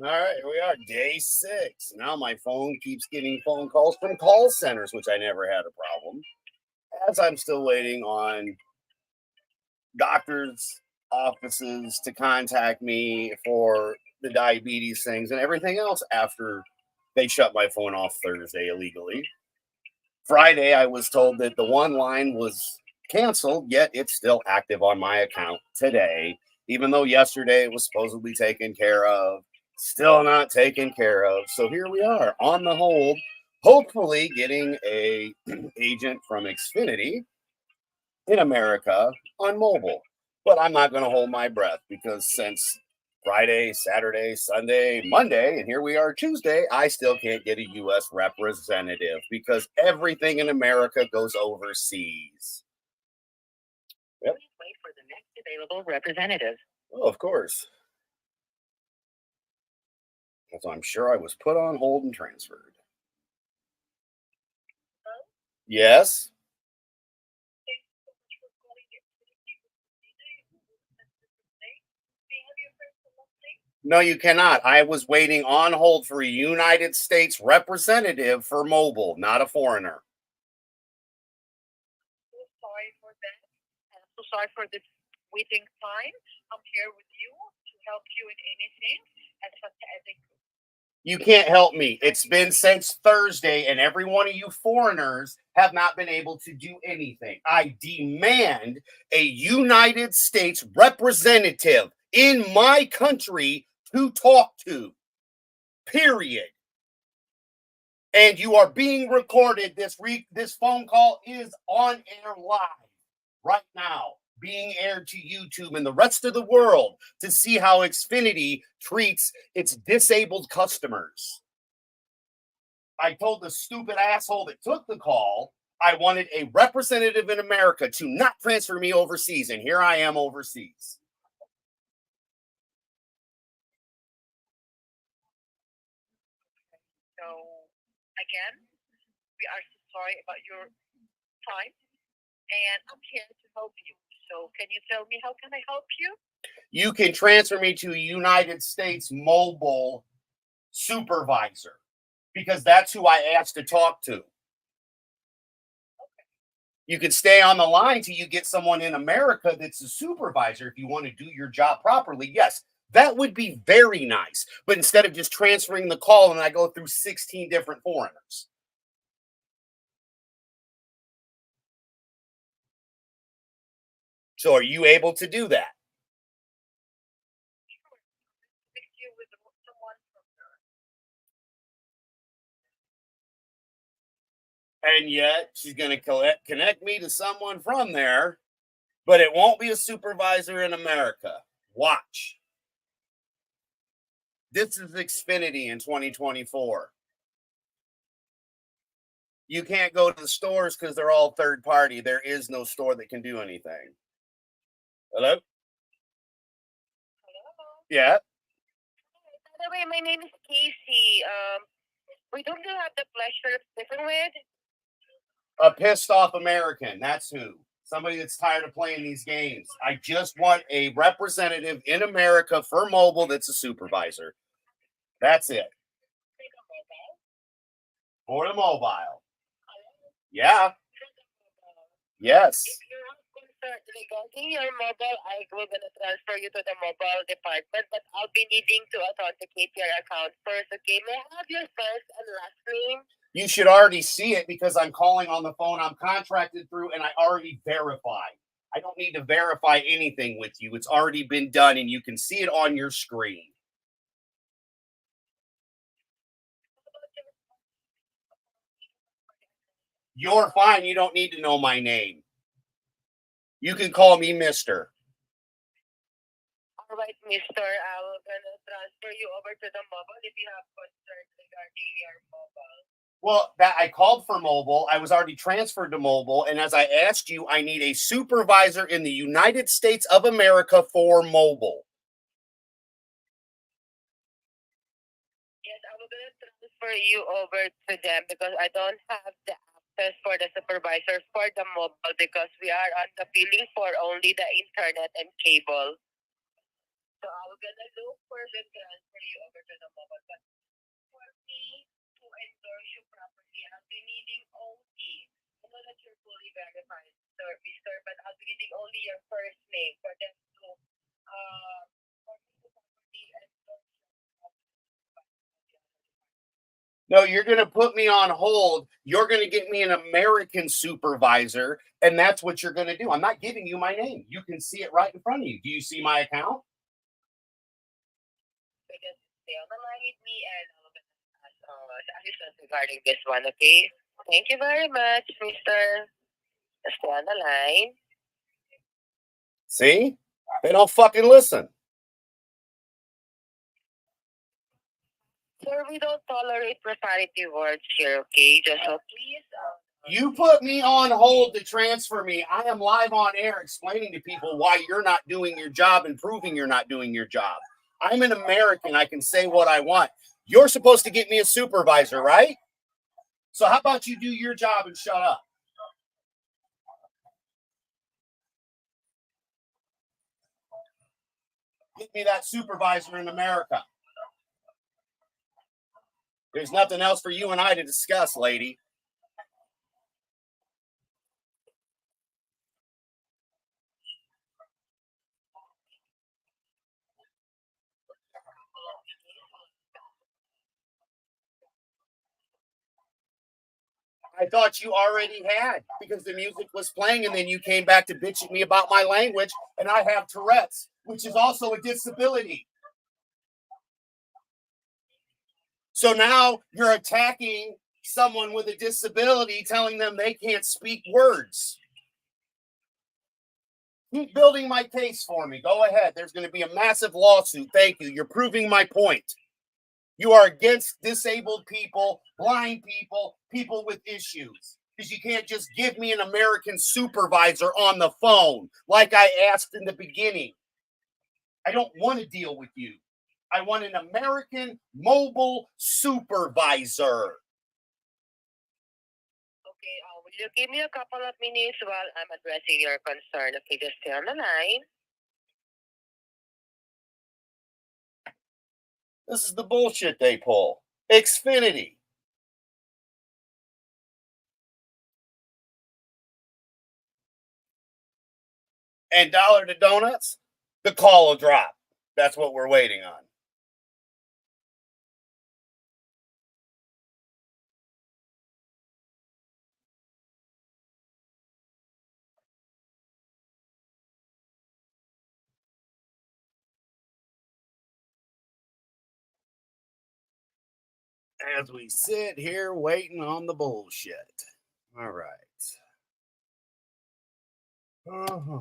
All right, here we are, day 6. Now my phone keeps getting phone calls from call centers, which I never had a problem. As I'm still waiting on doctors' offices to contact me for the diabetes things and everything else after they shut my phone off Thursday illegally. Friday, I was told that the one line was canceled, yet it's still active on my account today, even though yesterday it was supposedly taken care of. Still not taken care of. So here we are on the hold, hopefully getting a agent from Xfinity in America on mobile. But I'm not going to hold my breath because since Friday, Saturday, Sunday, Monday, and here we are Tuesday, I still can't get a US representative because everything in America goes overseas. Yep. Wait for the next available representative. Oh, of course. So I'm sure I was put on hold and transferred. Yes. No, you cannot. I was waiting on hold for a United States representative for mobile, not a foreigner. So sorry for that. I'm so sorry for this waiting time. I'm here with you to help you in anything as much as I could. You can't help me. It's been since Thursday, and every one of you foreigners have not been able to do anything. I demand a United States representative in my country to talk to. Period. And you are being recorded. This phone call is on air live right now, being aired to YouTube and the rest of the world to see how Xfinity treats its disabled customers. I told the stupid asshole that took the call I wanted a representative in America to not transfer me overseas, and here I am overseas. So, again, we are so sorry about your time, and I'm here to help you. So, can you tell me how can I help you? You can transfer me to a United States mobile supervisor because that's who I asked to talk to. You can stay on the line till you get someone in America that's a supervisor if you want to do your job properly. Yes, that would be very nice. But instead of just transferring the call and I go through 16 different foreigners. So are you able to do that? And yet she's going to connect me to someone from there, but it won't be a supervisor in America. Watch. This is Xfinity in 2024. You can't go to the stores because they're all third party. There is no store that can do anything. Hello? Hello? Yeah. By the way, my name is Casey. We don't have the pleasure of speaking with a pissed off American. That's who. Somebody that's tired of playing these games. I just want a representative in America for mobile that's a supervisor. That's it. For the mobile. Yeah. Yes. Regarding your mobile, I will gonna transfer you to the mobile department, but I'll be needing to authenticate your account first. Okay, may I have your first and last name? You should already see it because I'm calling on the phone I'm contracted through, and I already verified. I don't need to verify anything with you. It's already been done, and you can see it on your screen. You're fine. You don't need to know my name. You can call me Mister. All right, Mister. I will gonna transfer you over to the mobile if you have concerns regarding your mobile. Well, that I called for mobile. I was already transferred to mobile, and as I asked you, I need a supervisor in the United States of America for mobile. Yes, I will gonna transfer you over to them because I don't have the access for the supervisor for the mobile because we are on the billing for only the internet and cable. So I was gonna look for the transfer you over to the mobile. But for me to endorse you properly, I'll be needing OT. I know that you're fully verified, sir, mister, but I'll be needing only your first name for them to for me to properly endorse you. No, you're going to put me on hold. You're going to get me an American supervisor, and that's what you're going to do. I'm not giving you my name. You can see it right in front of you. Do you see my account? Just stay on the line with me, and I'll get assistance regarding this one, okay? Thank you very much, mister. Stay on the line. See? They don't fucking listen. Sir, we don't tolerate profanity words here, okay? Just so please. You put me on hold to transfer me. I am live on air explaining to people why you're not doing your job and proving you're not doing your job. I'm an American. I can say what I want. You're supposed to get me a supervisor, right? So how about you do your job and shut up? Get me that supervisor in America. There's nothing else for you and I to discuss, lady. I thought you already had because the music was playing and then you came back to bitch at me about my language, and I have Tourette's, which is also a disability. So now you're attacking someone with a disability, telling them they can't speak words. Keep building my case for me. Go ahead. There's going to be a massive lawsuit. Thank you. You're proving my point. You are against disabled people, blind people, people with issues. Because you can't just give me an American supervisor on the phone like I asked in the beginning. I don't want to deal with you. I want an American mobile supervisor. Okay, will you give me a couple of minutes while I'm addressing your concern? Okay, just stay on the line. This is the bullshit they pull. Xfinity. And Dollar to Donuts, the call will drop. That's what we're waiting on. As we sit here waiting on the bullshit. All right. Uh-huh.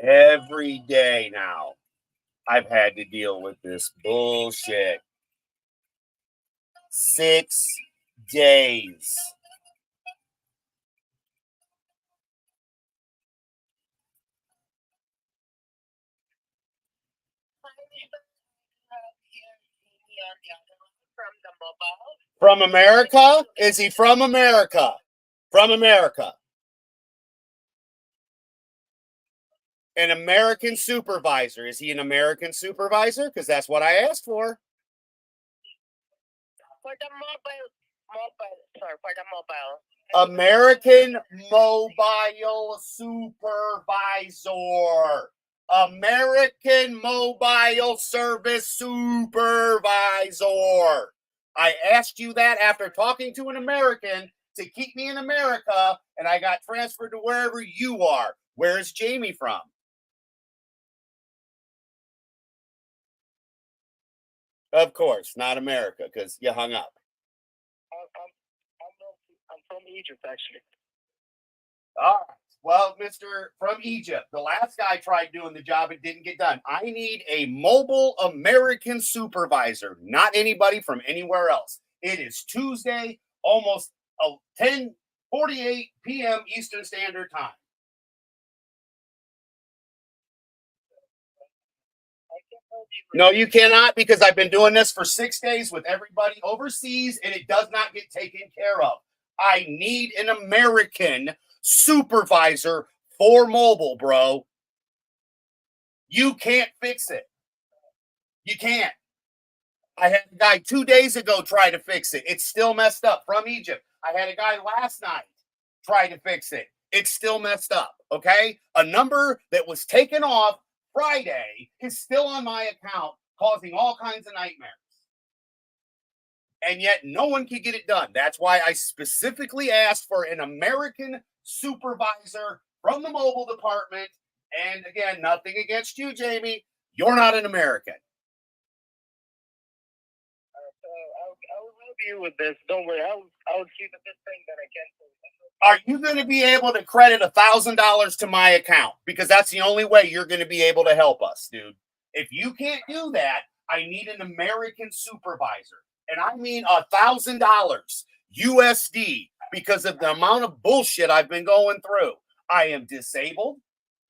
Every day now, I've had to deal with this bullshit. 6 days. From America? Is he from America? From America. An American supervisor. Is he an American supervisor? Because that's what I asked for. For the mobile. Mobile, sorry, for the mobile. American Mobile Supervisor. American Mobile Service Supervisor. I asked you that after talking to an American to keep me in America, and I got transferred to wherever you are. Where is Jamie from? Of course, not America, because you hung up. I'm from Egypt, actually. All right. Well, Mr. from Egypt, the last guy tried doing the job, it didn't get done. I need a mobile American supervisor, not anybody from anywhere else. It is Tuesday, almost 10:48 p.m. Eastern Standard Time. No, you cannot, because I've been doing this for 6 days with everybody overseas and it does not get taken care of. I need an American supervisor for mobile, bro. You can't fix it. You can't. I had a guy 2 days ago try to fix it. It's still messed up from Egypt. I had a guy last night try to fix it. It's still messed up. Okay. A number that was taken off Friday is still on my account, causing all kinds of nightmares. And yet no one can get it done. That's why I specifically asked for an American supervisor from the mobile department. And again, nothing against you, Jamie. You're not an American. I will help you with this. Don't worry. I'll see the best thing that I can. Are you going to be able to credit $1,000 to my account? Because that's the only way you're going to be able to help us, dude. If you can't do that, I need an American supervisor. And I mean $1,000 USD because of the amount of bullshit I've been going through. I am disabled.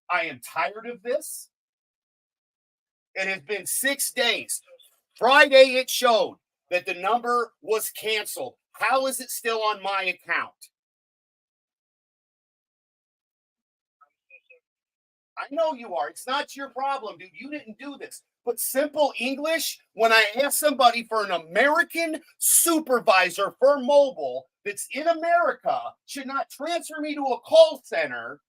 I am tired of this. It has been 6 days. Friday, it showed that the number was canceled. How is it still on my account? I know you are. It's not your problem, dude. You didn't do this. But simple English, when I ask somebody for an American supervisor for mobile that's in America, should not transfer me to a call center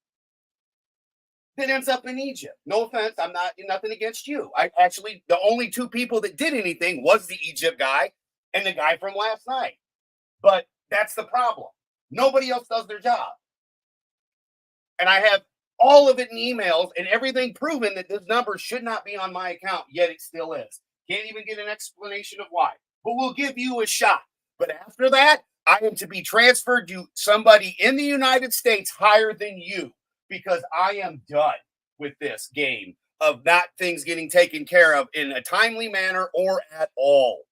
that ends up in Egypt. No offense, I'm not nothing against you. I actually the only two people that did anything was the Egypt guy and the guy from last night. But that's the problem. Nobody else does their job. And I have all of it in emails and everything proven that this number should not be on my account, yet it still is. Can't even get an explanation of why. But we'll give you a shot. But after that, I am to be transferred to somebody in the United States higher than you because I am done with this game of not things getting taken care of in a timely manner or at all.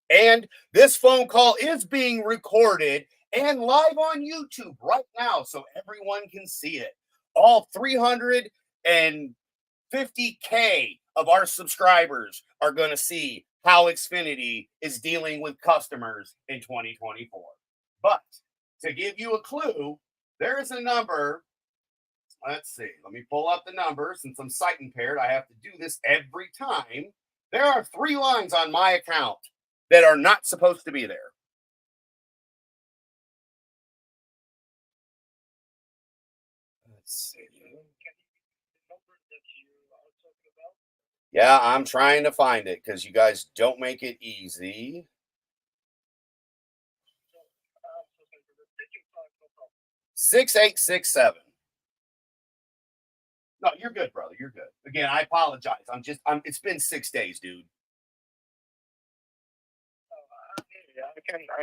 And this phone call is being recorded and live on YouTube right now so everyone can see it. All 350K of our subscribers are going to see how Xfinity is dealing with customers in 2024. But to give you a clue, there is a number. Let's see. Let me pull up the number. Since I'm sight impaired, I have to do this every time. There are 3 lines on my account that are not supposed to be there. Let's see. Yeah, I'm trying to find it because you guys don't make it easy. 6867. No, you're good, brother. You're good. Again, I apologize. It's been 6 days, dude. Yeah, I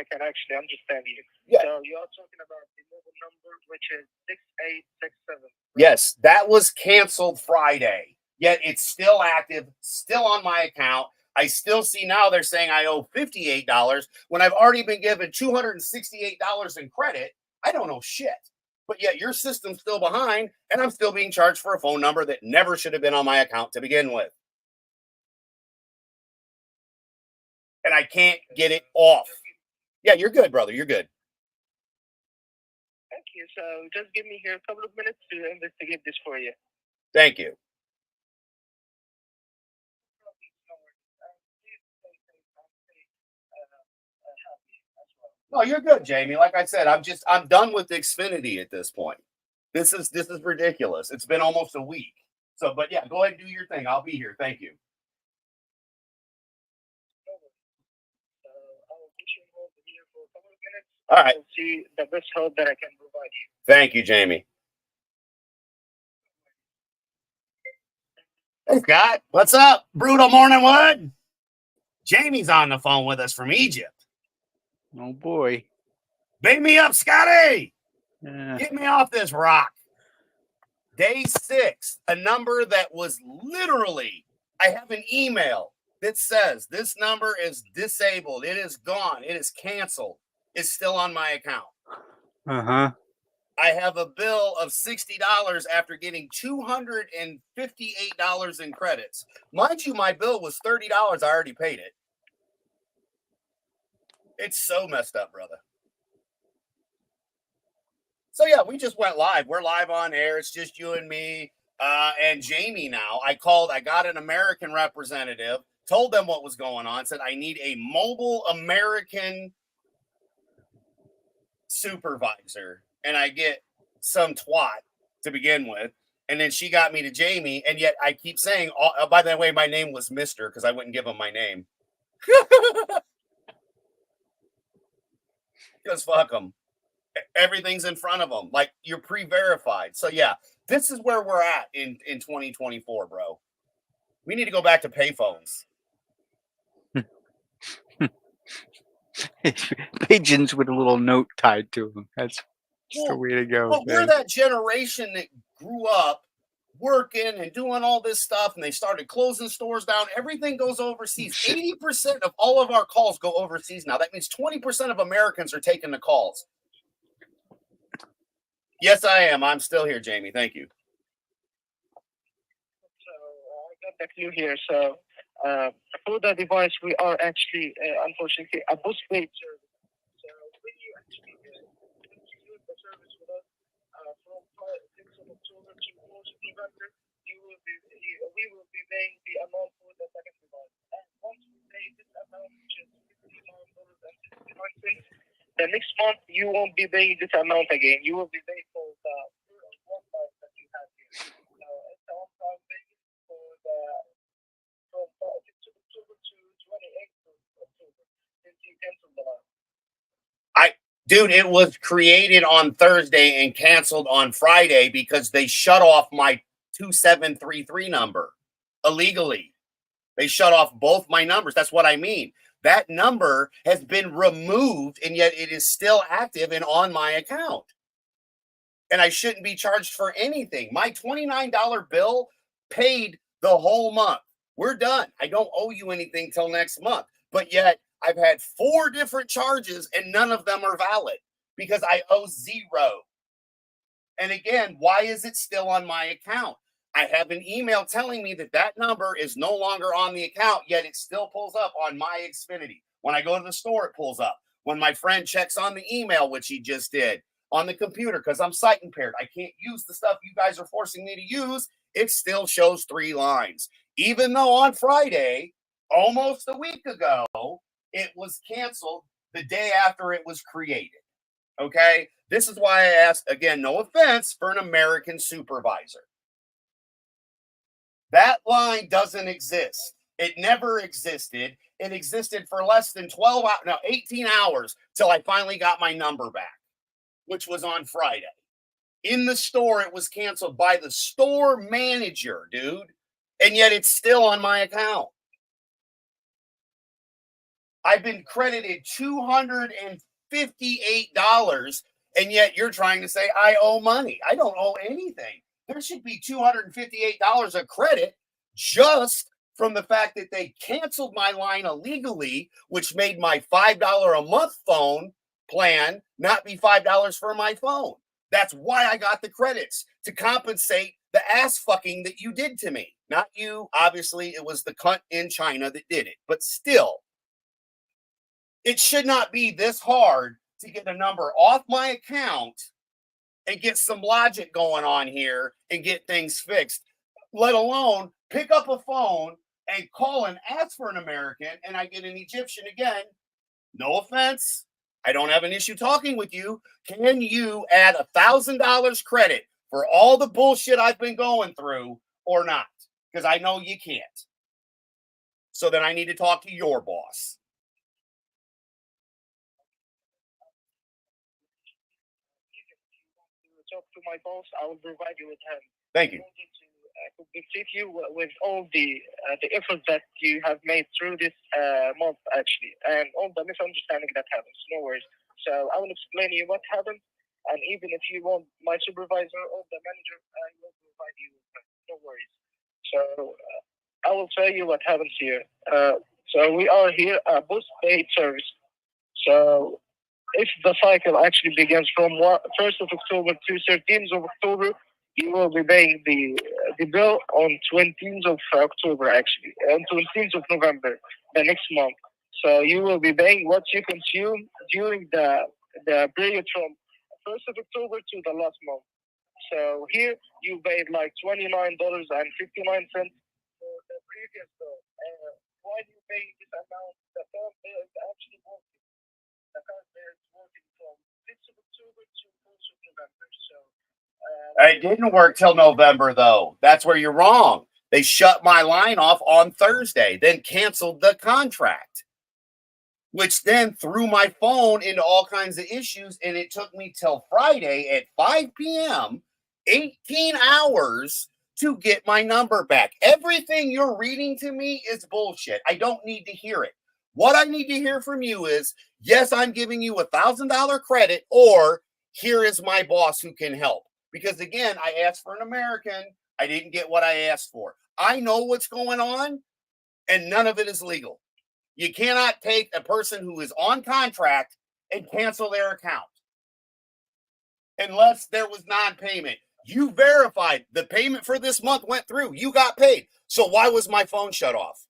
can actually understand you. Yeah. So you're talking about the mobile number, which is 6867. Right? Yes, that was canceled Friday. Yet it's still active, still on my account. I still see now they're saying I owe $58 when I've already been given $268 in credit. I don't know shit. But yet your system's still behind, and I'm still being charged for a phone number that never should have been on my account to begin with. And I can't get it off. Yeah, you're good, brother. You're good. Thank you. So just give me here a couple of minutes to investigate this for you. Thank you. No, you're good, Jamie. Like I said, I'm done with Xfinity at this point. This is ridiculous. It's been almost a week. So, but yeah, go ahead and do your thing. I'll be here. Thank you. All right. See the best help that I can provide you. Thank you, Jamie. Hey, Scott. What's up? Brutal morning wood. Jamie's on the phone with us from Egypt. Oh boy. Big me up, Scotty. Get me off this rock. Day 6, a number that was literally, I have an email that says this number is disabled. It is gone. It is canceled. It's still on my account. Uh-huh. I have a bill of $60 after getting $258 in credits. Mind you, my bill was $30. I already paid it. It's so messed up, brother. So yeah, we just went live. We're live on air. It's just you and me and Jamie now. I got an American representative, told them what was going on, said I need a mobile American supervisor, and I get some twat to begin with. And then she got me to Jamie, and yet I keep saying, oh, by the way, my name was Mr. because I wouldn't give him my name. Because fuck them. Everything's in front of them. Like, you're pre-verified. So yeah, this is where we're at in 2024, bro. We need to go back to payphones. Pigeons with a little note tied to them. That's the way to go. Well, we're that generation that grew up working and doing all this stuff, and they started closing stores down. Everything goes overseas. 80% of all of our calls go overseas now. That means 20% of Americans are taking the calls. Yes, I am. I'm still here, Jamie. Thank you. So I got the clue here. So for the device, we are actually, unfortunately, a postpaid service. So when you actually use the service with us from 6th of October to 4th of November, we will be paying the amount for the second device. And once we pay this amount, which is $59.65, the next month you won't be paying this amount again. You will be paying for the one time that you have here. So it's a one-time payment for the from 6th of October to 28th of October since you canceled the line. Dude, it was created on Thursday and canceled on Friday because they shut off my 2733 number illegally. They shut off both my numbers. That's what I mean. That number has been removed, and yet it is still active and on my account. And I shouldn't be charged for anything. My $29 bill paid the whole month. We're done. I don't owe you anything till next month. But yet I've had 4 different charges, and none of them are valid because I owe zero. And again, why is it still on my account? I have an email telling me that that number is no longer on the account, yet it still pulls up on my Xfinity. When I go to the store, it pulls up. When my friend checks on the email, which he just did, on the computer, because I'm sight impaired, I can't use the stuff you guys are forcing me to use, it still shows 3 lines. Even though on Friday, almost a week ago, it was canceled the day after it was created. Okay? This is why I asked, again, no offense, for an American supervisor. That line doesn't exist. It never existed. It existed for less than 18 hours till I finally got my number back, which was on Friday. In the store, it was canceled by the store manager, dude. And yet it's still on my account. I've been credited $258, and yet you're trying to say I owe money. I don't owe anything. There should be $258 of credit just from the fact that they canceled my line illegally, which made my $5 a month phone plan not be $5 for my phone. That's why I got the credits, to compensate the ass fucking that you did to me. Not you. Obviously, it was the cunt in China that did it. But still, it should not be this hard to get a number off my account and get some logic going on here and get things fixed, let alone pick up a phone and call and ask for an American, and I get an Egyptian again. No offense. I don't have an issue talking with you. Can you add $1,000 credit for all the bullshit I've been going through or not? Because I know you can't. So then I need to talk to your boss. Talk to my boss. I will provide you with him. Thank you. I compensate you with all the effort that you have made through this month, actually, and all the misunderstanding that happens. No worries. So I will explain you what happened, and even if you want my supervisor or the manager, I will provide you with them. No worries. So I will tell you what happens here. So we are here a post-paid service. So if the cycle actually begins from 1st of October to 13th of October, you will be paying the bill on 20th of October, actually, on 20th of November, the next month. So you will be paying what you consume during the period from 1st of October to the last month. So here you paid like $29.59 for the previous bill. While you pay this amount, the phone bill is actually working. The card there is working from 6th of October to 1st of November. So It didn't work till November, though. That's where you're wrong. They shut my line off on Thursday, then canceled the contract, which then threw my phone into all kinds of issues. And it took me till Friday at 5 p.m., 18 hours to get my number back. Everything you're reading to me is bullshit. I don't need to hear it. What I need to hear from you is, yes, I'm giving you $1,000 credit, or here is my boss who can help. Because again, I asked for an American. I didn't get what I asked for. I know what's going on, and none of it is legal. You cannot take a person who is on contract and cancel their account unless there was non-payment. You verified the payment for this month went through. You got paid. So why was my phone shut off?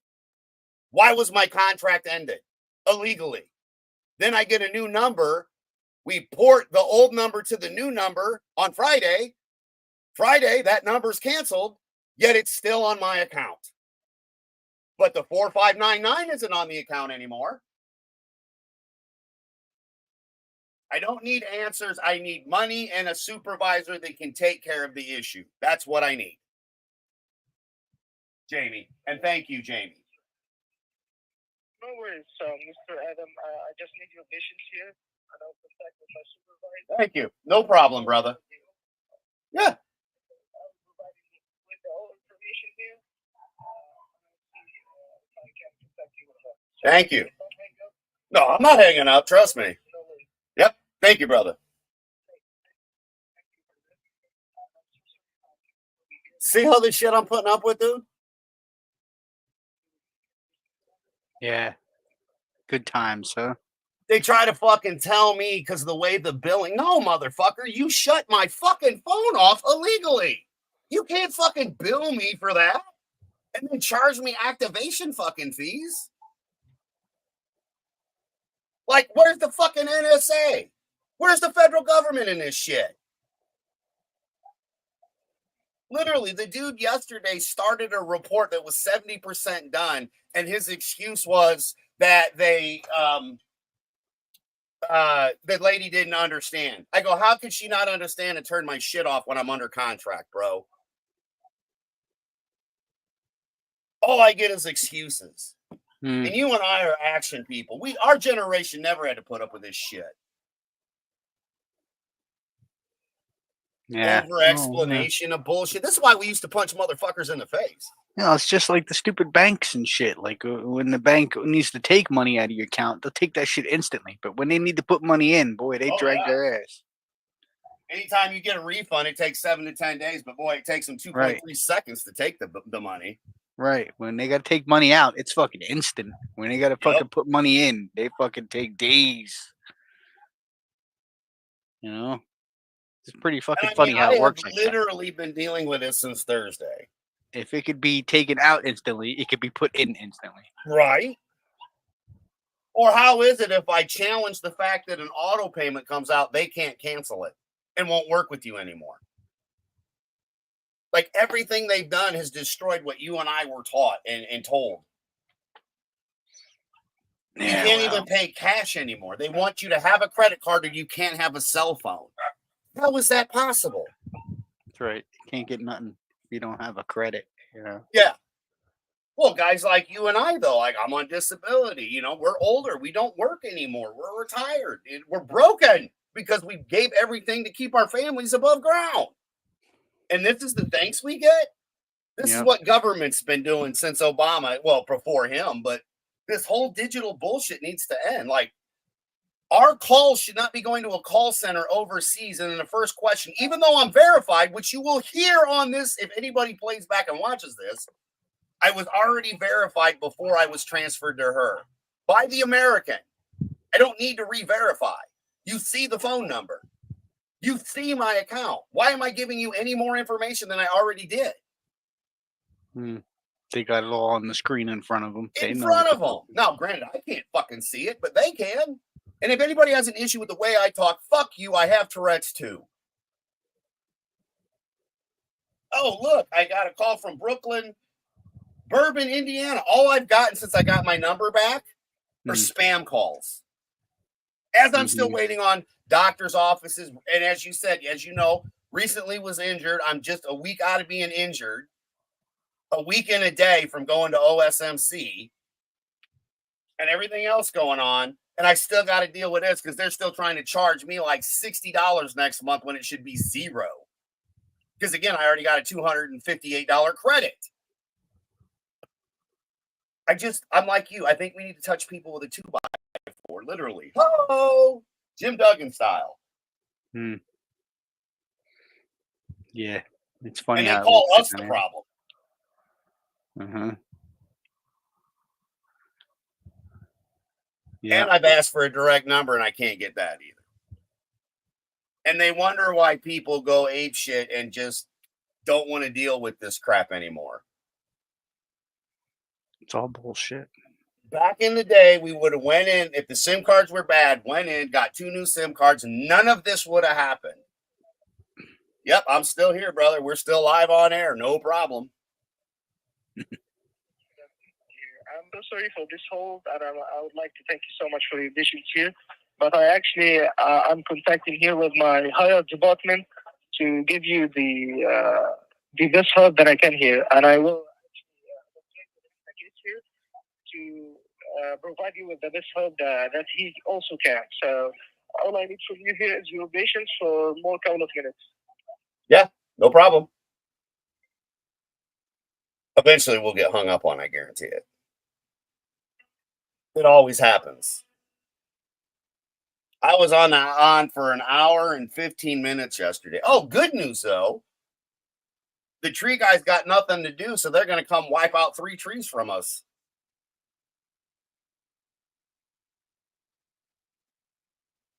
Why was my contract ended illegally? Then I get a new number. We port the old number to the new number on Friday. Friday, that number's canceled, yet it's still on my account. But the 4599 isn't on the account anymore. I don't need answers. I need money and a supervisor that can take care of the issue. That's what I need. Jamie. And thank you, Jamie. no worries, Mr. Adam. I just need your patience here, and I'll contact with my supervisor. Thank you. No problem, brother. Yeah. I'll provide you with all information here. If I can contact you with that. So Thank you. don't hang up. No, I'm not hanging up. Trust me. No worries. Yep. Thank you, brother. See how this shit I'm putting up with, dude? Yeah. Good times, huh? They try to fucking tell me because of the way the billing. No, motherfucker, you shut my fucking phone off illegally. You can't fucking bill me for that and then charge me activation fucking fees. Like, where's the fucking NSA? Where's the federal government in this shit? Literally, the dude yesterday started a report that was 70% done, and his excuse was that the lady didn't understand. I go, how could she not understand and turn my shit off when I'm under contract, bro? All I get is excuses. Hmm. And you and I are action people. Our generation never had to put up with this shit. Yeah. Over explanation of bullshit. This is why we used to punch motherfuckers in the face. No, it's just like the stupid banks and shit. Like when the bank needs to take money out of your account, they'll take that shit instantly. But when they need to put money in, boy, they drag their ass. Anytime you get a refund, it takes 7 to 10 days, but boy, it takes them 2.3 seconds to take the money. Right. When they got to take money out, it's fucking instant. When they got to fucking put money in, they fucking take days. You know? It's pretty fucking funny how it works like that. I've literally been dealing with this since Thursday. If it could be taken out instantly, it could be put in instantly. Right. Or how is it if I challenge the fact that an auto payment comes out, they can't cancel it and won't work with you anymore? Like everything they've done has destroyed what you and I were taught and told. You can't even pay cash anymore. They want you to have a credit card or you can't have a cell phone. How is that possible? That's right. You can't get nothing if you don't have a credit. You know. Yeah. Well, guys like you and I, though, like I'm on disability. You know, we're older. We don't work anymore. We're retired. We're broken because we gave everything to keep our families above ground. And this is the thanks we get. This is what government's been doing since Obama. Well, before him, but this whole digital bullshit needs to end. Like, our calls should not be going to a call center overseas. And then the first question, even though I'm verified, which you will hear on this, if anybody plays back and watches this, I was already verified before I was transferred to her by the American. I don't need to re-verify. You see the phone number. You see my account. Why am I giving you any more information than I already did? They got it all on the screen in front of them. In front of them. Now, granted, I can't fucking see it, but they can. And if anybody has an issue with the way I talk, fuck you. I have Tourette's too. Oh, look, I got a call from Brooklyn, Bourbon, Indiana. All I've gotten since I got my number back are spam calls. As I'm still waiting on doctor's offices. And as you said, as you know, recently was injured. I'm just a week out of being injured. A week and a day from going to OSMC and everything else going on. And I still got to deal with this because they're still trying to charge me like $60 next month when it should be $0. Because again, I already got a $258 credit. I'm like you. I think we need to touch people with a 2x4, literally. Oh, Jim Duggan style. Yeah, it's funny. And they call us the problem. Yeah. And I've asked for a direct number and I can't get that either. And they wonder why people go apeshit and just don't want to deal with this crap anymore. It's all bullshit. Back in the day, we would have went in, if the SIM cards were bad, went in, got 2 new SIM cards, and none of this would have happened. Yep, I'm still here, brother. We're still live on air. No problem. I'm so sorry for this hold, and I would like to thank you so much for your additions here. But I actually, I'm contacting here with my higher department to give you the best help that I can here, and I will actually here to provide you with the best help that he also can. So all I need from you here is your patience for more couple of minutes. Yeah, no problem. Eventually, we'll get hung up on. I guarantee it. It always happens. I was on for an hour and 15 minutes yesterday. Oh, good news, though. The tree guys got nothing to do, so they're going to come wipe out 3 trees from us.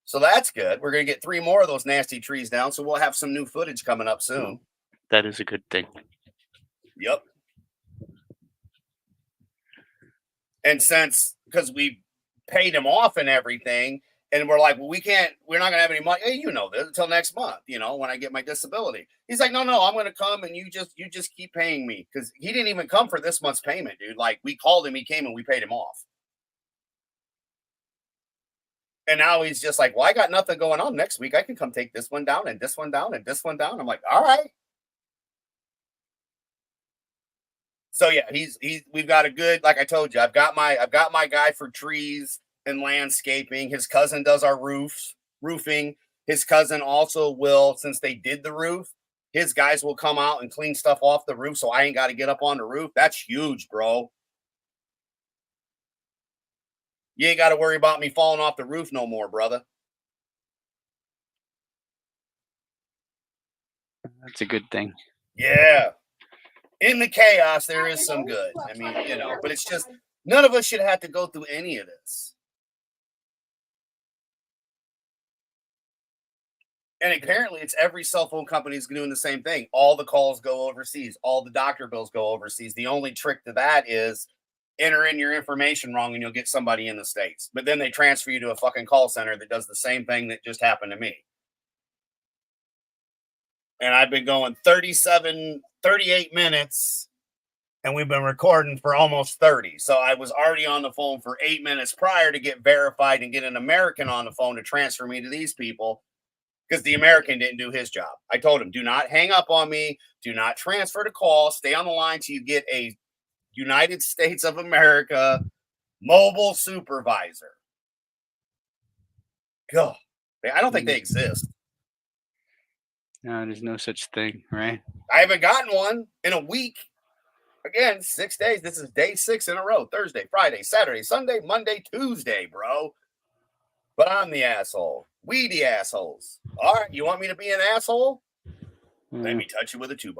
So that's good. We're going to get 3 more of those nasty trees down, so we'll have some new footage coming up soon. That is a good thing. Yep. And because we paid him off and everything, and we're like, well, we're not going to have any money. Hey, you know this until next month, when I get my disability. He's like, no, I'm going to come and you just keep paying me. Because he didn't even come for this month's payment, dude. Like, we called him, he came and we paid him off. And now he's just like, well, I got nothing going on next week. I can come take this one down and this one down and this one down. I'm like, all right. So yeah, we've got a good, like I told you, I've got my guy for trees and landscaping. His cousin does our roofing. His cousin also will, since they did the roof, his guys will come out and clean stuff off the roof so I ain't got to get up on the roof. That's huge, bro. You ain't got to worry about me falling off the roof no more, brother. That's a good thing. Yeah. In the chaos, there is some good. I mean, but it's just none of us should have to go through any of this. And apparently, it's every cell phone company is doing the same thing. All the calls go overseas. All the doctor bills go overseas. The only trick to that is enter in your information wrong and you'll get somebody in the States. But then they transfer you to a fucking call center that does the same thing that just happened to me. And I've been going 38 minutes, And we've been recording for almost 30. So I was already on the phone for 8 minutes prior to get verified and get an American on the phone to transfer me to these people because the American didn't do his job. I told him, do not hang up on me. Do not transfer the call. Stay on the line till you get a United States of America mobile supervisor. God, I don't think they exist. No, there's no such thing, right? I haven't gotten one in a week. Again, 6 days. This is day 6 in a row. Thursday, Friday, Saturday, Sunday, Monday, Tuesday, bro. But I'm the asshole. We the assholes. All right, you want me to be an asshole? Let me touch you with a 2x4.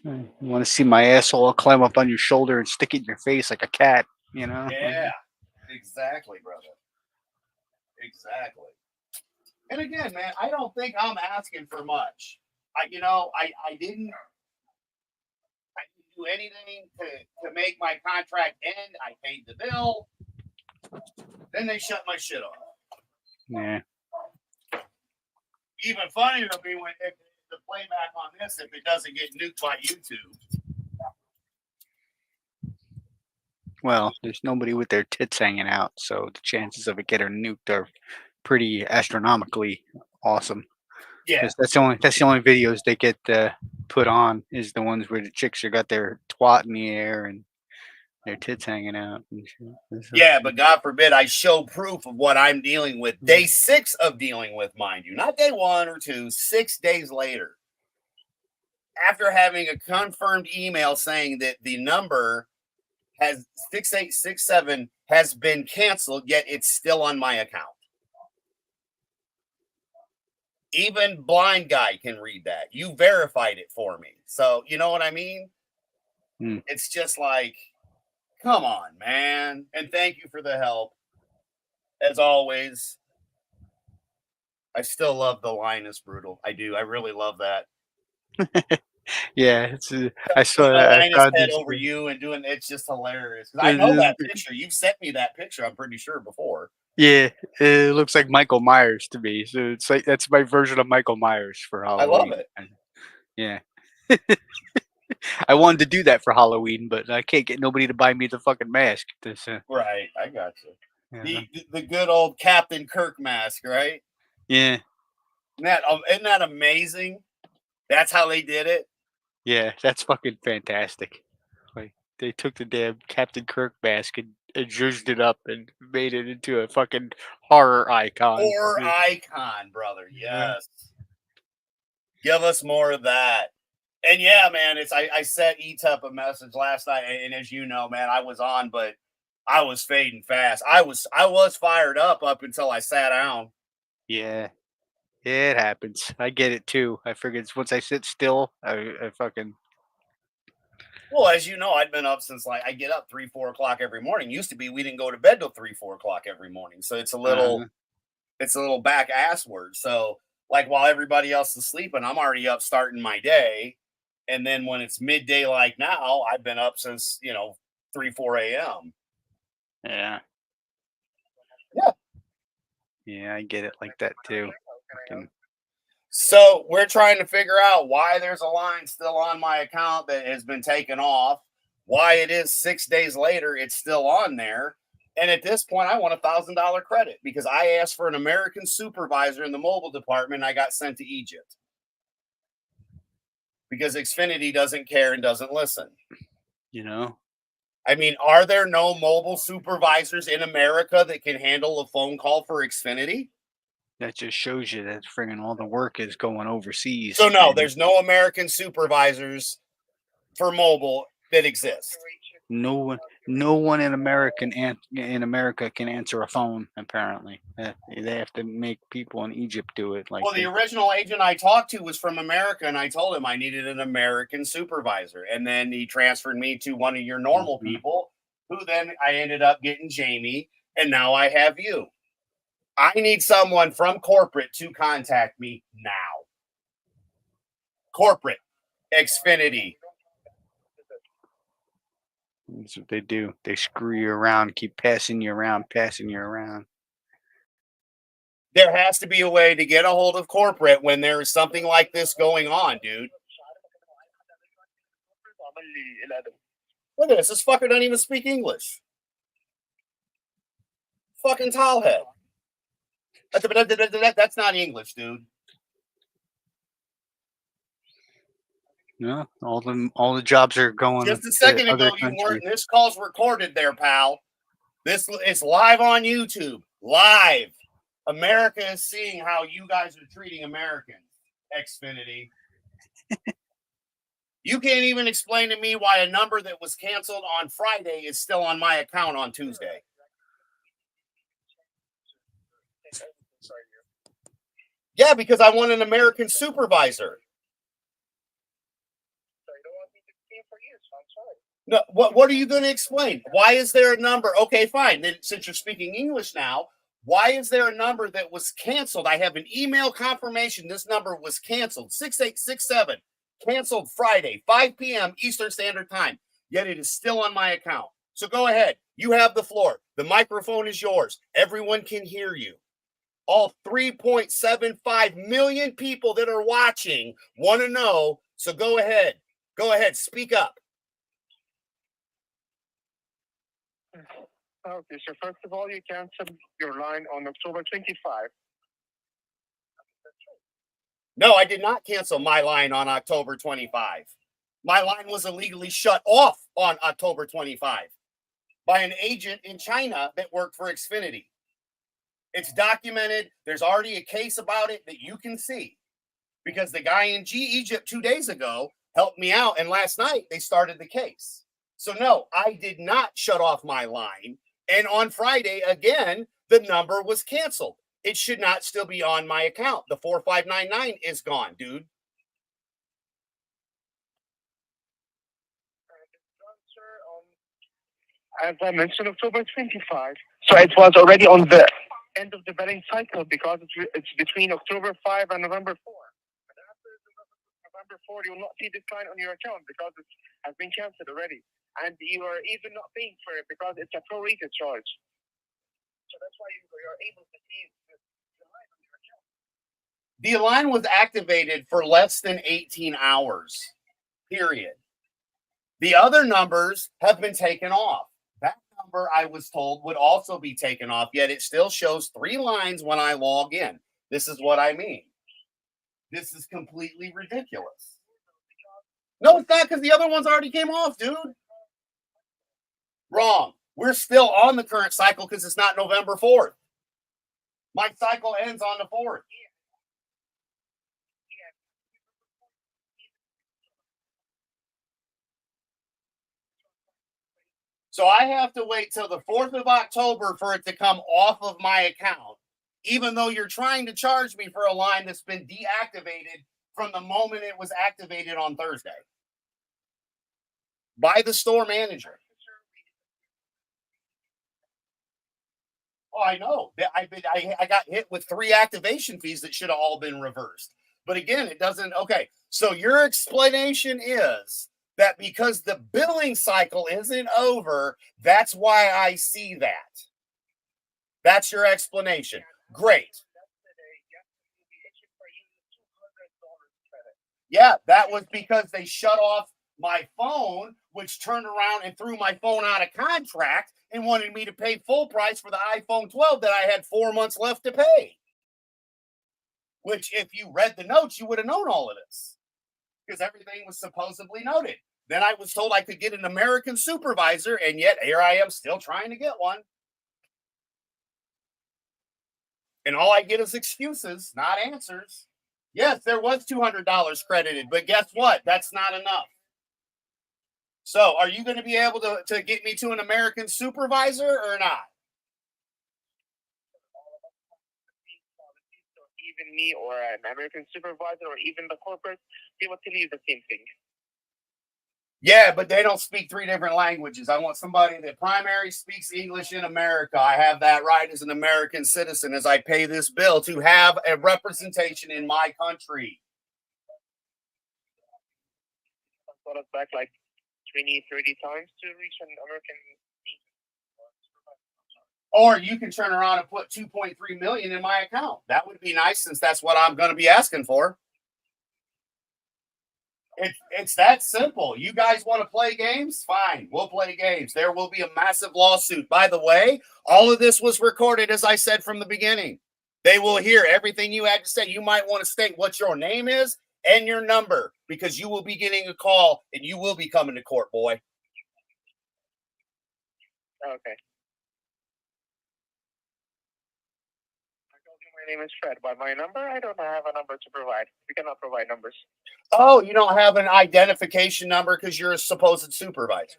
You want to see my asshole? I'll climb up on your shoulder and stick it in your face like a cat, you know? Yeah, exactly, brother. Exactly. And again, man, I don't think I'm asking for much. I didn't do anything to make my contract end. I paid the bill. Then they shut my shit off. Yeah. Even funnier to me when if the playback on this if it doesn't get nuked by YouTube. Well, there's nobody with their tits hanging out, so the chances of it getting nuked are pretty astronomically awesome. Yeah. That's the only videos they get put on is the ones where the chicks are got their twat in the air and their tits hanging out. And shit. Yeah, but God forbid I show proof of what I'm dealing with. Day 6 of dealing with, mind you, not day 1 or 2, 6 days later. After having a confirmed email saying that the number has 6867 has been canceled, yet it's still on my account. Even blind guy can read that. You verified it for me. So, you know what I mean? It's just like, come on, man. And thank you for the help. As always. I still love the line is brutal. I do. I really love that. Yeah, it's I saw that. I Linus found head this over you and doing it's just hilarious. I know that picture. You've sent me that picture. I'm pretty sure before. Yeah, it looks like Michael Myers to me. So it's like that's my version of Michael Myers for Halloween. I love it. Yeah. I wanted to do that for Halloween, but I can't get nobody to buy me the fucking mask. Right, I got you. Yeah. The good old Captain Kirk mask, right? Yeah. Isn't that amazing? That's how they did it. Yeah, that's fucking fantastic. Like they took the damn Captain Kirk mask and zhuzhed it up and made it into a fucking horror icon. Horror icon, brother. Yes. Give us more of that. And yeah, man, I sent ETUP a message last night, and as you know, man, I was on, but I was fading fast. I was fired up until I sat down. Yeah. It happens. I get it too. I figured once I sit still, I fucking. Well, as you know, I'd been up since I get up 3-4 o'clock every morning. Used to be we didn't go to bed till 3-4 o'clock every morning, so it's a little back assward. So while everybody else is sleeping, I'm already up starting my day, and then when it's midday like now, I've been up since 3-4 a.m. Yeah. Yeah. Yeah, I get it like that too. So we're trying to figure out why there's a line still on my account that has been taken off, why it is 6 days later it's still on there. And at this point, I want $1,000 credit because I asked for an American supervisor in the mobile department. And I got sent to Egypt because Xfinity doesn't care and doesn't listen. I mean, are there no mobile supervisors in America that can handle a phone call for Xfinity? That just shows you that friggin' all the work is going overseas. So no, there's no American supervisors for mobile that exist. No one in America can answer a phone. Apparently, they have to make people in Egypt do it. Well, the original agent I talked to was from America, and I told him I needed an American supervisor, and then he transferred me to one of your normal people, who then I ended up getting Jamie, and now I have you. I need someone from corporate to contact me now. Corporate, Xfinity. That's what they do. They screw you around, keep passing you around. There has to be a way to get a hold of corporate when there is something like this going on, dude. Look at this. This fucker doesn't even speak English. Fucking towelhead. That's not English, dude. Yeah, all the jobs are going Just a to second other ago, you weren't. countries. This call's recorded there, pal. This is live on YouTube. Live. America is seeing how you guys are treating Americans. Xfinity. You can't even explain to me why a number that was canceled on Friday is still on my account on Tuesday. Yeah, because I want an American supervisor. No, what are you going to explain? Why is there a number? Okay, fine. Then since you're speaking English now, why is there a number that was canceled? I have an email confirmation this number was canceled. 6867 canceled Friday, 5 p.m. Eastern Standard Time. Yet it is still on my account. So go ahead. You have the floor. The microphone is yours. Everyone can hear you. All 3.75 million people that are watching want to know. So go ahead. Go ahead. Speak up. Okay, so first of all, you canceled your line on October 25. No, I did not cancel my line on October 25. My line was illegally shut off on October 25 by an agent in China that worked for Xfinity. It's documented. There's already a case about it that you can see because the guy in Egypt 2 days ago helped me out. And last night they started the case. So no, I did not shut off my line. And on Friday, again, the number was canceled. It should not still be on my account. The 4599 is gone, dude. As I mentioned, October 25. So it was already on the end of the billing cycle because it's between October 5 and November 4. And after November 4, you will not see this line on your account because it has been canceled already. And you are even not paying for it because it's a prorated charge. So that's why you are able to see the line on your account. The line was activated for less than 18 hours, period. The other numbers have been taken off. That number, I was told, would also be taken off, yet it still shows 3 lines when I log in. This is what I mean. This is completely ridiculous. No, it's not, because the other ones already came off, dude. Wrong. We're still on the current cycle because it's not November 4th. My cycle ends on the 4th. So I have to wait till the 4th of October for it to come off of my account, even though you're trying to charge me for a line that's been deactivated from the moment it was activated on Thursday by the store manager. Oh, I know. I got hit with 3 activation fees that should have all been reversed. But again, it doesn't. Okay, so your explanation is that because the billing cycle isn't over, that's why I see that. That's your explanation. Great. Yeah, that was because they shut off my phone, which turned around and threw my phone out of contract and wanted me to pay full price for the iPhone 12 that I had 4 months left to pay. Which, if you read the notes, you would have known all of this because everything was supposedly noted. Then I was told I could get an American supervisor, and yet here I am still trying to get one. And all I get is excuses, not answers. Yes, there was $200 credited, but guess what? That's not enough. So are you going to be able to get me to an American supervisor or not? Even me or an American supervisor or even the corporate, they will tell you the same thing. Yeah, but they don't speak 3 different languages. I want somebody that primary speaks English in America. I have that right as an American citizen as I pay this bill to have a representation in my country. I thought it back like 20, 30 times to reach an American. Or you can turn around and put 2.3 million in my account. That would be nice since that's what I'm going to be asking for. It's that simple. You guys want to play games? Fine, we'll play games. There will be a massive lawsuit. By the way, all of this was recorded, as I said from the beginning. They will hear everything you had to say. You might want to state what your name is and your number, because you will be getting a call and you will be coming to court, boy. Okay. I told you my name is Fred, but my number, I don't have a number to provide. We cannot provide numbers. Oh, you don't have an identification number because you're a supposed supervisor.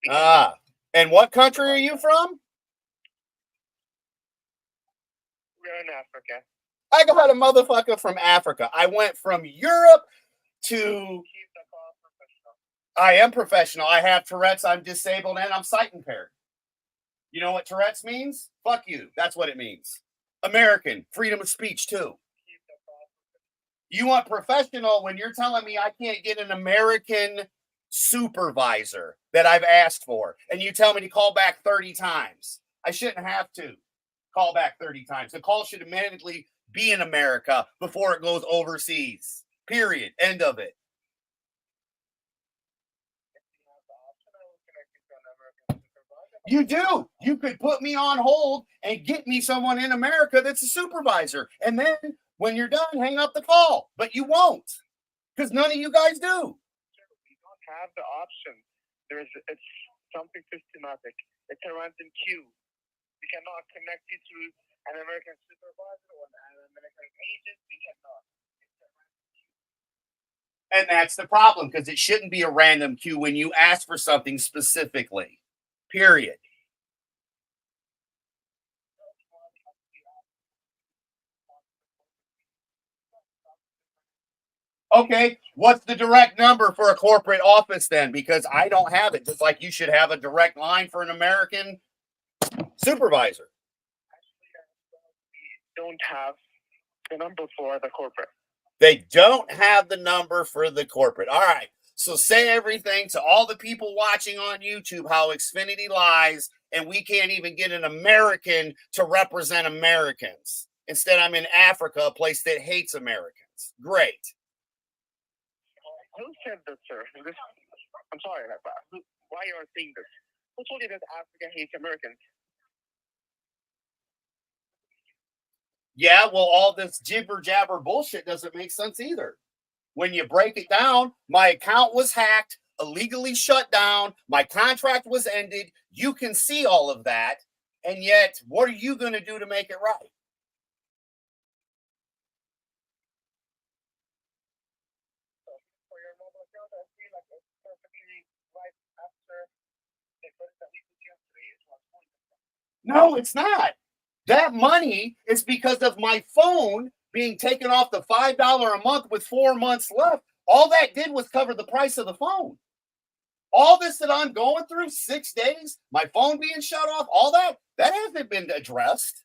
Ah, and what country are you from? We're in Africa. I got a motherfucker from Africa. I went from Europe to. Keep the call professional. I am professional. I have Tourette's. I'm disabled and I'm sight impaired. You know what Tourette's means? Fuck you. That's what it means. American freedom of speech too. Keep the call professional. You want professional when you're telling me I can't get an American supervisor that I've asked for, and you tell me to call back 30 times. I shouldn't have to call back 30 times. The call should immediately be in America before it goes overseas. Period. End of it. You do. You could put me on hold and get me someone in America that's a supervisor. And then when you're done, hang up the call. But you won't, because none of you guys do. We don't have the option. It's something systematic. It's a random queue. We cannot connect you to an American supervisor or an American agent. We cannot. It's a random queue. And that's the problem, because it shouldn't be a random queue when you ask for something specifically. Period. Okay, what's the direct number for a corporate office then? Because I don't have it, just like you should have a direct line for an American supervisor. We don't have the number for the corporate. They don't have the number for the corporate. All right. So say everything to all the people watching on YouTube how Xfinity lies and we can't even get an American to represent Americans. Instead, I'm in Africa, a place that hates Americans. Great. Who said this, sir? I'm sorry about that. Why you are saying this? Who told you that Africa hates Americans? Yeah, well, all this jibber jabber bullshit doesn't make sense either. When you break it down, my account was hacked, illegally shut down, my contract was ended. You can see all of that. And yet, what are you going to do to make it right? For your mobile account, I feel like it's perfectly right after the first that we put yesterday. It was $1. No, it's not. That money is because of my phone being taken off the $5 a month with 4 months left. All that did was cover the price of the phone. All this that I'm going through, 6 days, my phone being shut off, all that hasn't been addressed.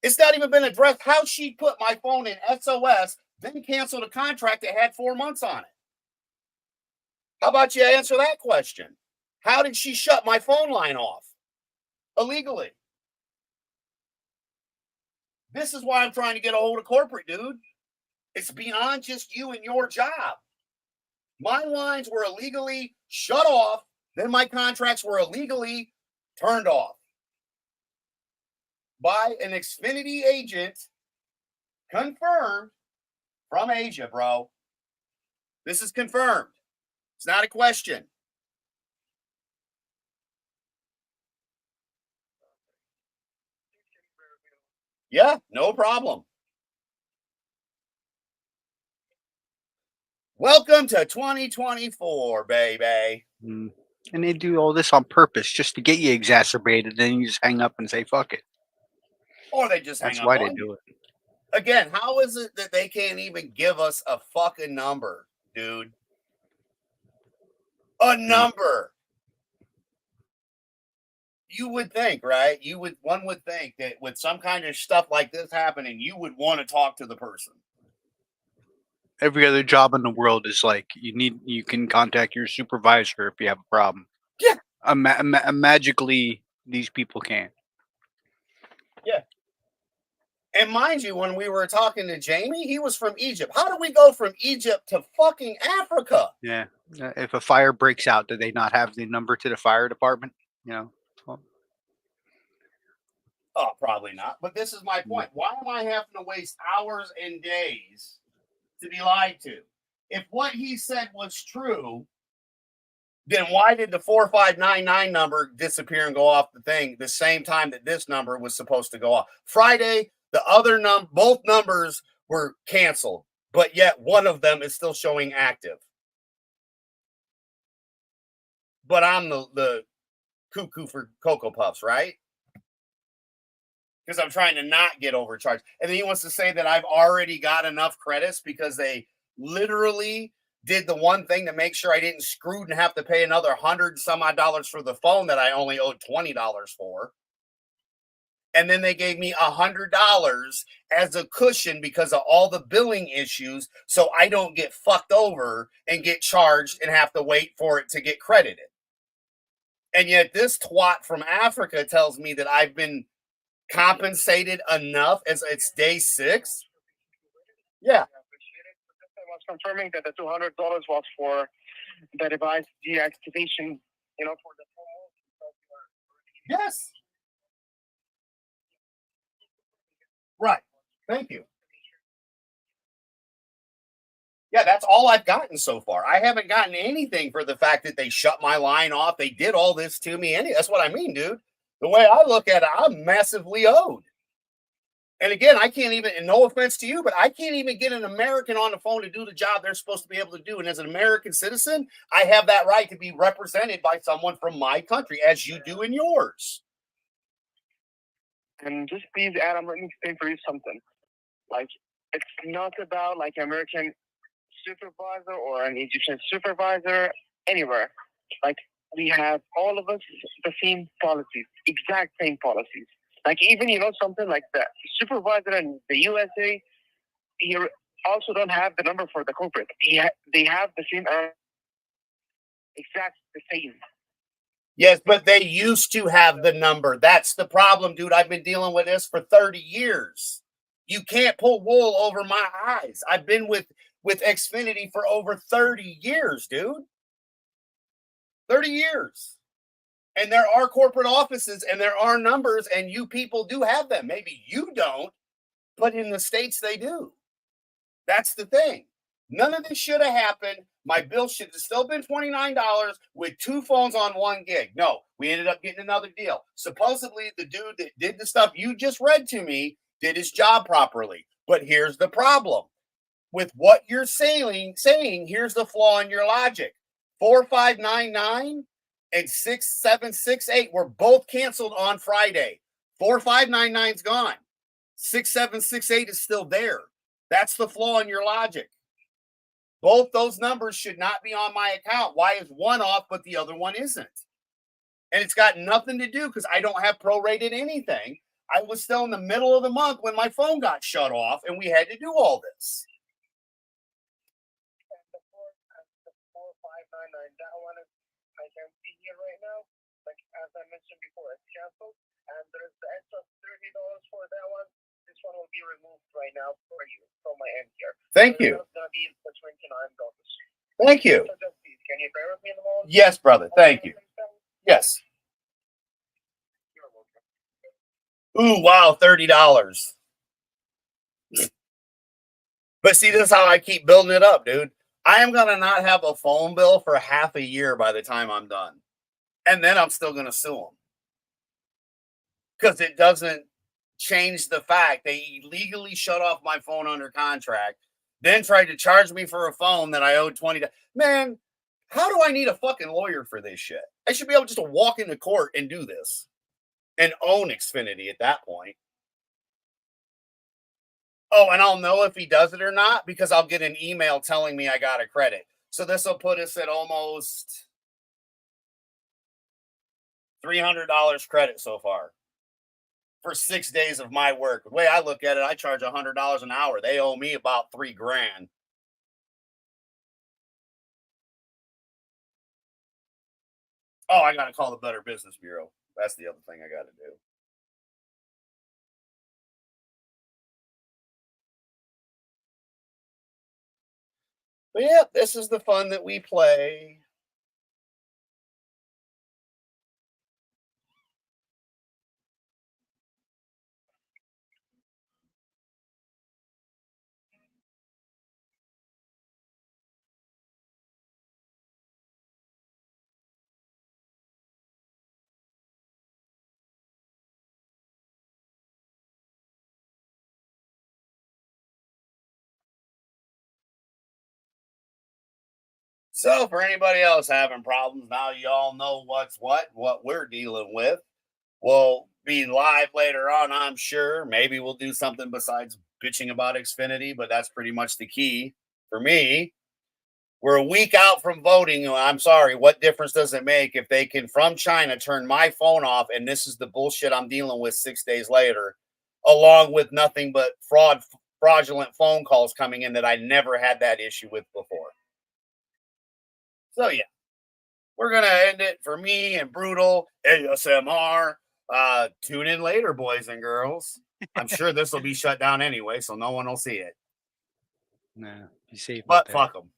It's not even been addressed how she put my phone in SOS, then canceled a contract that had 4 months on it. How about you answer that question? How did she shut my phone line off illegally? This is why I'm trying to get a hold of corporate, dude. It's beyond just you and your job. My lines were illegally shut off. Then my contracts were illegally turned off by an Xfinity agent, confirmed from Asia, bro. This is confirmed. It's not a question. Yeah, no problem. Welcome to 2024, baby. And they do all this on purpose just to get you exacerbated. Then you just hang up and say, fuck it. Or they just hang That's up why they on you. do it. Again, how is it that they can't even give us a fucking number, dude? A number. You would think, right? One would think that with some kind of stuff like this happening, you would want to talk to the person. Every other job in the world is like you can contact your supervisor if you have a problem. Yeah. Magically, these people can't. Yeah. And mind you, when we were talking to Jamie, he was from Egypt. How do we go from Egypt to fucking Africa? Yeah. If a fire breaks out, do they not have the number to the fire department? You know. Well, Oh, probably not. But this is my point. Why am I having to waste hours and days to be lied to? If what he said was true, then why did the 4599 number disappear and go off the thing the same time that this number was supposed to go off? Friday, the other both numbers were canceled, but yet one of them is still showing active. But I'm the cuckoo for Cocoa Puffs, right? Because I'm trying to not get overcharged. And then he wants to say that I've already got enough credits because they literally did the one thing to make sure I didn't screw and have to pay another $100 some odd for the phone that I only owed $20 for. And then they gave me $100 as a cushion because of all the billing issues, so I don't get fucked over and get charged and have to wait for it to get credited. And yet this twat from Africa tells me that I've been compensated enough as it's day 6. Yeah. I was confirming that the $200 was for the device deactivation, for the phone. Yes. Right. Thank you. Yeah, that's all I've gotten so far. I haven't gotten anything for the fact that they shut my line off. They did all this to me. That's what I mean, dude. The way I look at it, I'm massively owed. And again, I can't even, and no offense to you, but I can't even get an American on the phone to do the job they're supposed to be able to do. And as an American citizen, I have that right to be represented by someone from my country, as you do in yours. And just please, Adam, let me explain for you something. Like, it's not about like American supervisor or an Egyptian supervisor anywhere. Like, we have all of us the same policies, exact same policies. Like, even something like the supervisor in the USA, he also don't have the number for the corporate. They have the same, exact the same. Yes, but they used to have the number. That's the problem, dude. I've been dealing with this for 30 years. You can't pull wool over my eyes. I've been with Xfinity for over 30 years, dude. 30 years. And there are corporate offices and there are numbers, and you people do have them. Maybe you don't, but in the States they do. That's the thing. None of this should have happened. My bill should have still been $29 with 2 phones on 1 gig. No, we ended up getting another deal. Supposedly, the dude that did the stuff you just read to me did his job properly. But here's the problem. With what you're saying, here's the flaw in your logic. 4599 and 6768 were both canceled on Friday. 4599's gone. 6768 is still there. That's the flaw in your logic. Both those numbers should not be on my account. Why is one off but the other one isn't? And it's got nothing to do because I don't have prorated anything. I was still in the middle of the month when my phone got shut off and we had to do all this. The 4599, that one is, I can see here right now, like as I mentioned before, it's canceled, and there's the extra $30 for that one. This one will be removed right now for you from my end here. Thank So you. it's going to be for $29. Thank you. So just please, can you bear with me in the moment? Yes, brother. Thank you. Yes. You're welcome. Ooh, wow, $30. But see, this is how I keep building it up, dude. I am going to not have a phone bill for half a year by the time I'm done. And then I'm still going to sue them. Because it doesn't change the fact they illegally shut off my phone under contract, then tried to charge me for a phone that I owed $20. Man, how do I need a fucking lawyer for this shit? I should be able just to walk into court and do this and own Xfinity at that point. Oh, and I'll know if he does it or not because I'll get an email telling me I got a credit. So this will put us at almost $300 credit so far for 6 days of my work. The way I look at it, I charge $100 an hour. They owe me about $3,000. Oh, I got to call the Better Business Bureau. That's the other thing I got to do. But yeah, this is the fun that we play. So, for anybody else having problems, now you all know what's what we're dealing with. We'll be live later on, I'm sure. Maybe we'll do something besides bitching about Xfinity, but that's pretty much the key for me. We're a week out from voting. I'm sorry. What difference does it make if they can, from China, turn my phone off? And this is the bullshit I'm dealing with 6 days later, along with nothing but fraudulent phone calls coming in that I never had that issue with before. So, yeah, we're going to end it for me and Brutal ASMR. Tune in later, boys and girls. I'm sure this will be shut down anyway, so no one will see it. Nah, be safe out But there. fuck them.